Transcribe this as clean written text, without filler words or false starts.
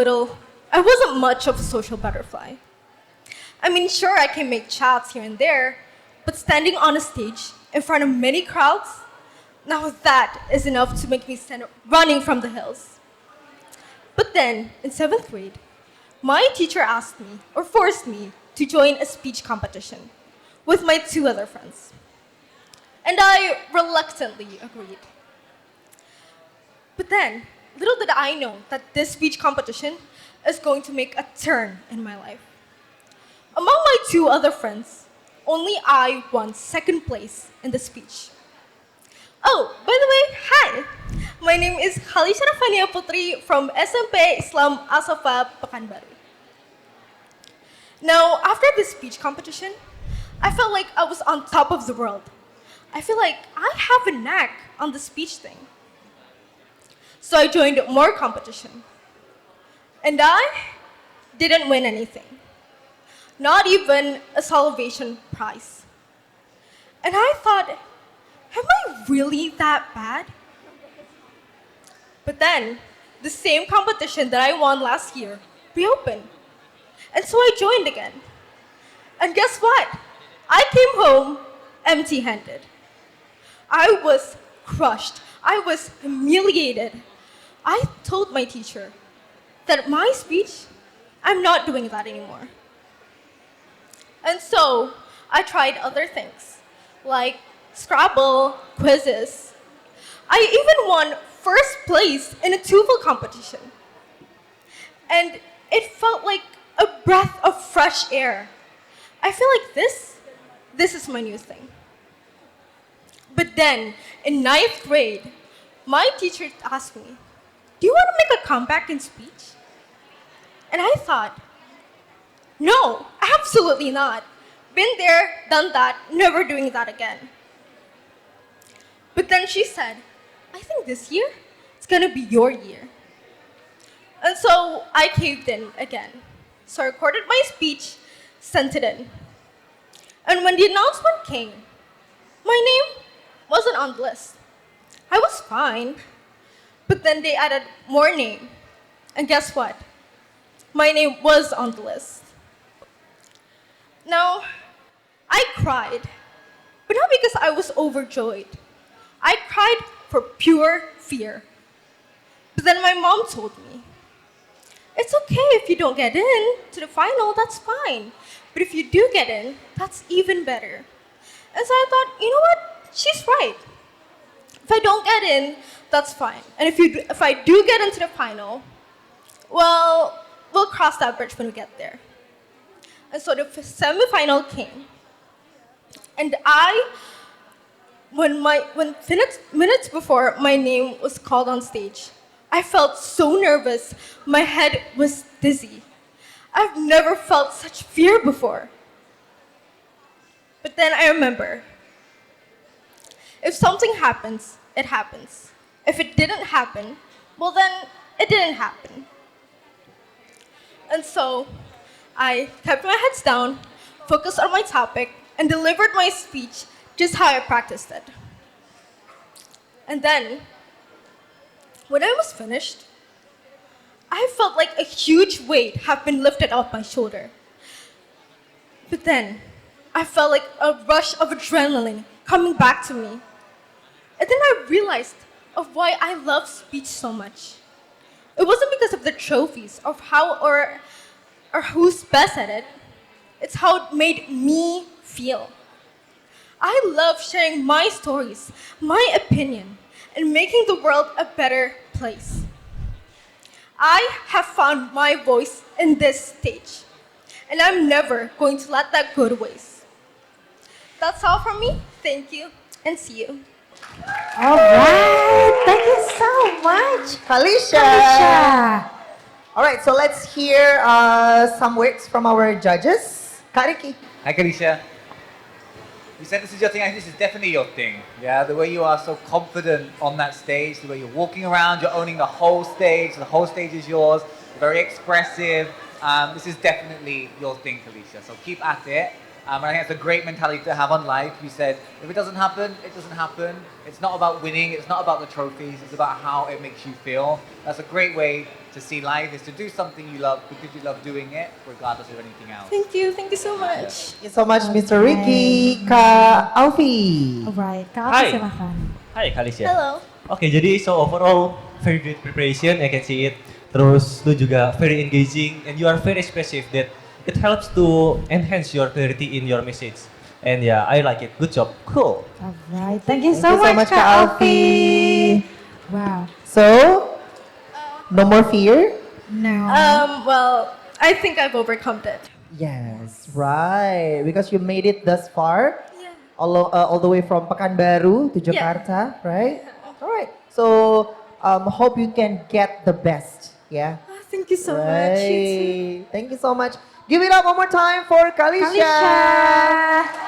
little, I wasn't much of a social butterfly. I mean, sure, I can make chats here and there, but standing on a stage in front of many crowds, now that is enough to make me stand up running from the hills. But then, in seventh grade, my teacher asked me, or forced me, to join a speech competition with my two other friends. And I reluctantly agreed. But then, little did I know that this speech competition is going to make a turn in my life. Among my two other friends, only I won second place in the speech. Oh, by the way, hi! My name is Khalisha Rafania Putri from SMP Islam Asafa Pekanbaru. Now, after this speech competition, I felt like I was on top of the world. I feel like I have a knack on the speech thing. So I joined more competition. And I didn't win anything. Not even a Salvation Prize. And I thought, am I really that bad? But then, the same competition that I won last year reopened. And so I joined again. And guess what? I came home empty-handed. I was crushed. I was humiliated. I told my teacher that my speech, I'm not doing that anymore. And so I tried other things, like Scrabble, quizzes. I even won first place in a TOEFL competition. And it felt like a breath of fresh air. I feel like this is my new thing. But then, in ninth grade, my teacher asked me, do you want to make a comeback in speech? And I thought, no, absolutely not. Been there, done that, never doing that again. But then she said, I think this year, it's gonna be your year. And so I caved in again. So I recorded my speech, sent it in. And when the announcement came, my name wasn't on the list. I was fine. But then they added more name. And guess what? My name was on the list. Now, I cried, but not because I was overjoyed. I cried for pure fear. But then my mom told me, it's okay if you don't get in to the final, that's fine. But if you do get in, that's even better. And so I thought, you know what? She's right. If I don't get in, that's fine. And if I do get into the final, well, we'll cross that bridge when we get there. And so the semifinal came. And when minutes before my name was called on stage, I felt so nervous, my head was dizzy. I've never felt such fear before. But then I remember, if something happens, it happens. If it didn't happen, well then, it didn't happen. And so, I kept my head down, focused on my topic, and delivered my speech just how I practiced it. And then, when I was finished, I felt like a huge weight had been lifted off my shoulder. But then, I felt like a rush of adrenaline coming back to me. And then I realized of why I love speech so much. It wasn't because of the trophies, of how or who's best at it. It's how it made me feel. I love sharing my stories, my opinion, and making the world a better place. I have found my voice in this stage, and I'm never going to let that go to waste. That's all from me. Thank you, and see you. All right. Thank you so much, Felicia. Alicia. All right, so let's hear some words from our judges. Kariki. Hi, Kalisha. You said this is your thing. I think this is definitely your thing. Yeah, the way you are so confident on that stage, the way you're walking around, you're owning the whole stage. The whole stage is yours. You're very expressive. This is definitely your thing, Kalisha. So keep at it. And I think that's a great mentality to have on life. You said, if it doesn't happen, it doesn't happen. It's not about winning. It's not about the trophies. It's about how it makes you feel. That's a great way to see life is to do something you love because you love doing it, regardless of anything else. Thank you so much. Thank you so much, Mr. Ricky. Kak Alfi. Alright, Kak Hi. Alfi silakan. Hi, Kalisha. Hello. Oke, jadi so overall very great preparation, I can see it. Terus lu juga very engaging and you are very expressive that it helps to enhance your clarity in your message. And yeah, I like it. Good job. Cool. Alright, thank you Thank so you so much, much, Kak Alfi. Wow. So, no more fear? No. Well, I think I've overcome it. Yes, right. Because you made it thus far. Yeah. All the way from Pekanbaru to Yeah. Jakarta, right? All right. So, hope you can get the best. Yeah. Thank you so much. You too. Right. Thank you so much. Give it up one more time for Kalisha. Kalisha.